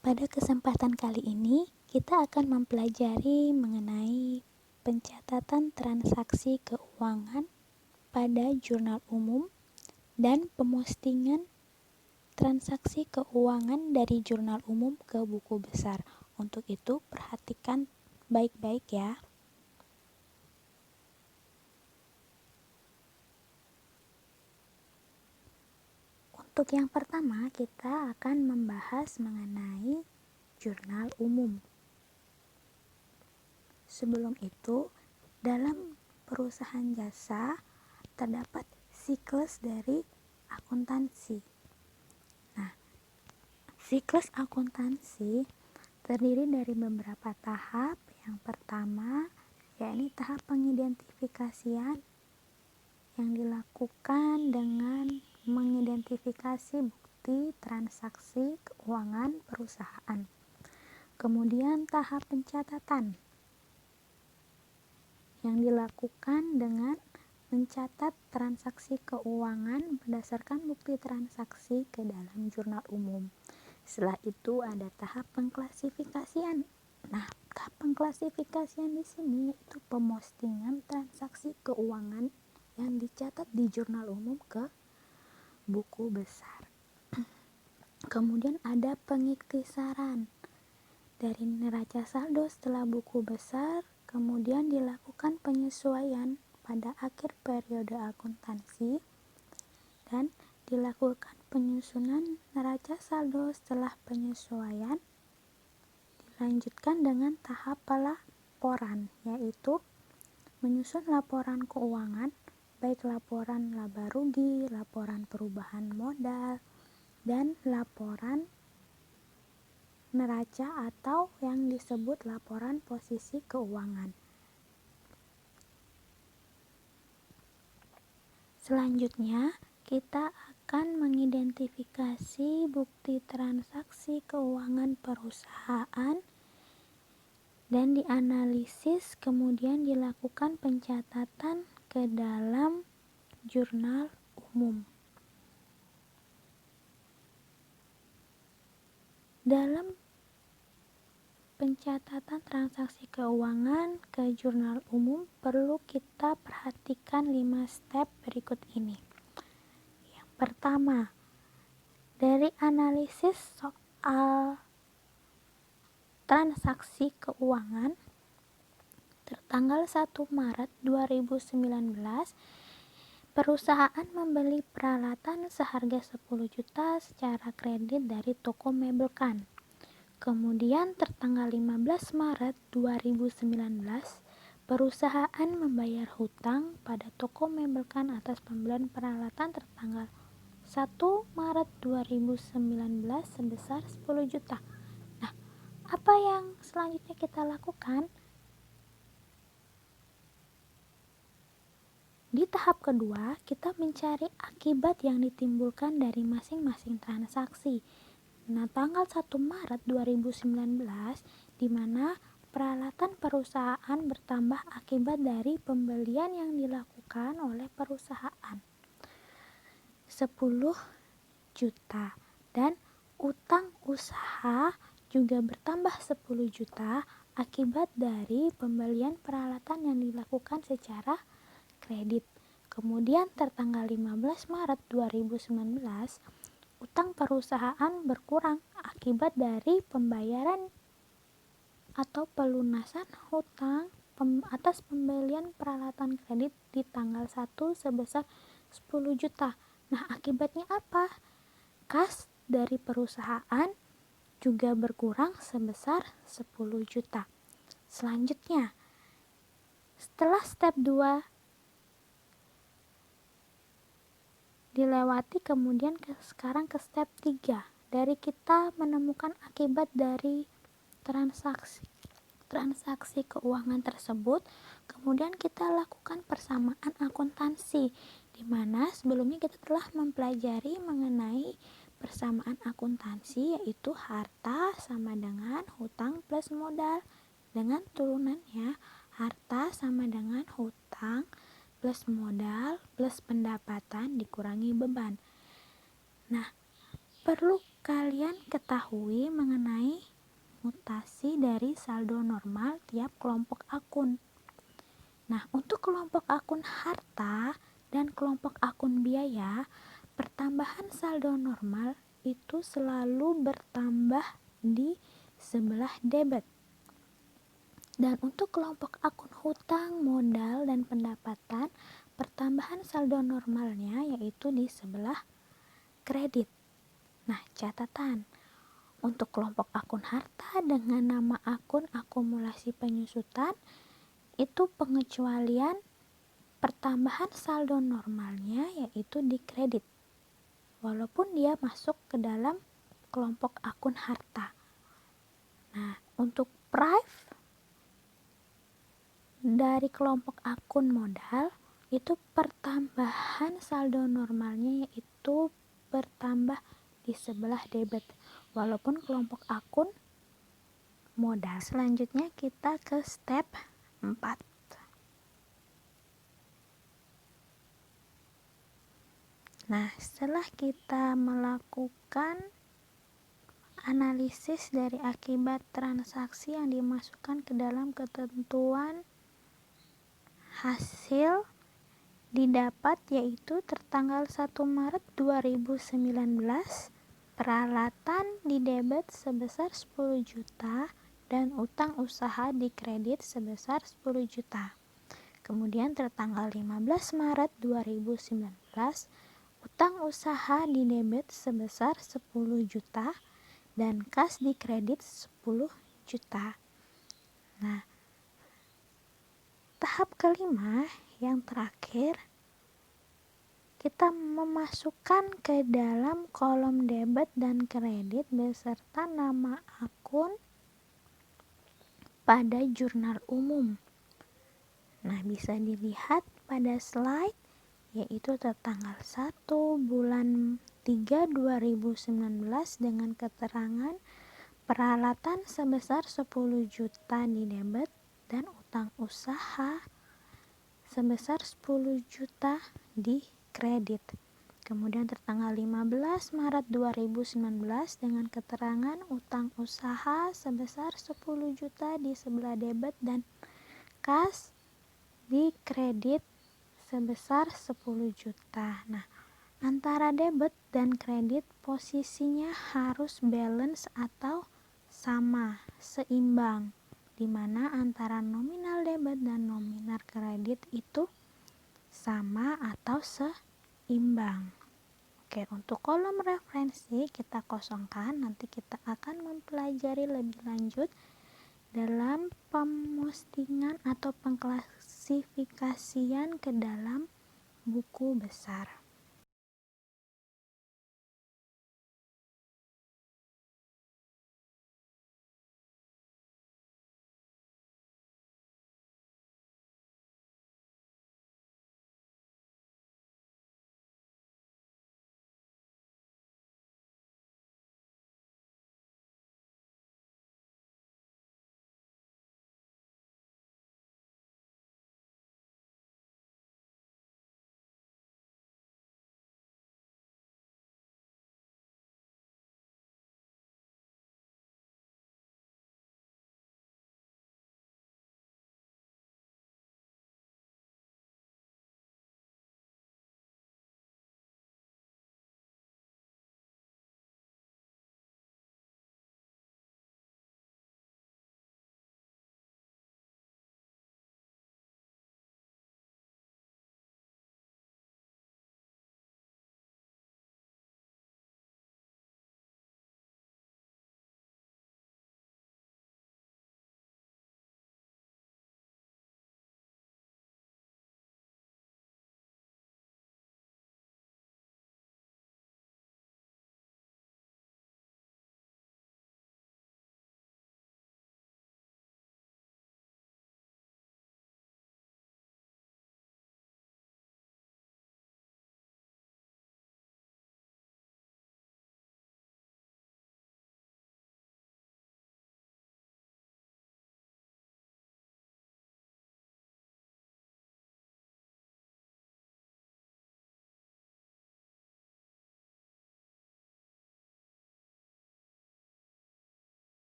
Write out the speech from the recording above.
Pada kesempatan kali ini, kita akan mempelajari mengenai pencatatan transaksi keuangan pada jurnal umum dan pemostingan transaksi keuangan dari jurnal umum ke buku besar. Untuk itu, perhatikan baik-baik ya. Untuk yang pertama, kita akan membahas mengenai jurnal umum. Sebelum itu, dalam perusahaan jasa terdapat siklus dari akuntansi. Nah, siklus akuntansi terdiri dari beberapa tahap. Yang pertama, yakni tahap pengidentifikasian yang dilakukan dengan mengidentifikasi bukti transaksi keuangan perusahaan. Kemudian tahap pencatatan yang dilakukan dengan mencatat transaksi keuangan berdasarkan bukti transaksi ke dalam jurnal umum. Setelah itu ada tahap pengklasifikasian. Nah, tahap pengklasifikasian di sini itu pemostingan transaksi keuangan yang dicatat di jurnal umum ke buku besar. Kemudian ada pengiktisaran dari neraca saldo setelah buku besar, kemudian dilakukan penyesuaian pada akhir periode akuntansi dan dilakukan penyusunan neraca saldo setelah penyesuaian. Dilanjutkan dengan tahap pelaporan, yaitu menyusun laporan keuangan, baik laporan laba rugi, laporan perubahan modal, dan laporan neraca atau yang disebut laporan posisi keuangan. Selanjutnya, kita akan mengidentifikasi bukti transaksi keuangan perusahaan dan dianalisis, kemudian dilakukan pencatatan ke dalam jurnal umum. Dalam pencatatan transaksi keuangan ke jurnal umum perlu kita perhatikan 5 step berikut ini. Yang pertama, dari analisis soal transaksi keuangan tertanggal 1 Maret 2019, perusahaan membeli peralatan seharga 10 juta secara kredit dari toko Mebel Kan. Kemudian tertanggal 15 Maret 2019, perusahaan membayar hutang pada toko Mebel Kan atas pembelian peralatan tertanggal 1 Maret 2019 sebesar 10 juta. Nah, apa yang selanjutnya kita lakukan? Di tahap kedua, kita mencari akibat yang ditimbulkan dari masing-masing transaksi. Nah, tanggal 1 Maret 2019, di mana peralatan perusahaan bertambah akibat dari pembelian yang dilakukan oleh perusahaan 10 juta dan utang usaha juga bertambah 10 juta akibat dari pembelian peralatan yang dilakukan secara kredit. Kemudian tertanggal 15 Maret 2019, utang perusahaan berkurang akibat dari pembayaran atau pelunasan hutang atas pembelian peralatan kredit di tanggal 1 sebesar 10 juta. Nah, akibatnya apa? Kas dari perusahaan juga berkurang sebesar 10 juta. Selanjutnya, setelah step 2 dilewati, kemudian sekarang ke step 3. Dari kita menemukan akibat dari transaksi keuangan tersebut, kemudian kita lakukan persamaan akuntansi, di mana sebelumnya kita telah mempelajari mengenai persamaan akuntansi, yaitu harta sama dengan hutang plus modal, dengan turunannya harta sama dengan hutang plus modal plus pendapatan dikurangi beban. Nah, perlu kalian ketahui mengenai akumulasi dari saldo normal tiap kelompok akun. Nah, untuk kelompok akun harta dan kelompok akun biaya, pertambahan saldo normal itu selalu bertambah di sebelah debit. Dan untuk kelompok akun hutang, modal, dan pendapatan, pertambahan saldo normalnya yaitu di sebelah kredit. Nah, catatan. Untuk kelompok akun harta dengan nama akun akumulasi penyusutan, itu pengecualian pertambahan saldo normalnya yaitu di kredit. Walaupun dia masuk ke dalam kelompok akun harta. Nah, untuk prive dari kelompok akun modal, itu pertambahan saldo normalnya yaitu bertambah di sebelah debit. Walaupun kelompok akun modal. Selanjutnya kita ke step 4. Nah, setelah kita melakukan analisis dari akibat transaksi yang dimasukkan ke dalam ketentuan, hasil didapat yaitu tertanggal 1 Maret 2019, peralatan didebet sebesar 10 juta dan utang usaha dikredit sebesar 10 juta. Kemudian tertanggal 15 Maret 2019, utang usaha didebet sebesar 10 juta dan kas dikredit 10 juta. Nah, tahap kelima yang terakhir, kita memasukkan ke dalam kolom debit dan kredit beserta nama akun pada jurnal umum. Nah, bisa dilihat pada slide yaitu tertanggal 1 bulan 3 2019 dengan keterangan peralatan sebesar 10 juta di debit dan utang usaha sebesar 10 juta di kredit. Kemudian tertanggal 15 Maret 2019 dengan keterangan utang usaha sebesar 10 juta di sebelah debit dan kas di kredit sebesar 10 juta. Nah, antara debit dan kredit posisinya harus balance atau sama, seimbang, di mana antara nominal debit dan nominal kredit itu sama atau seimbang. Oke, untuk kolom referensi kita kosongkan, nanti kita akan mempelajari lebih lanjut dalam pemostingan atau pengklasifikasian ke dalam buku besar.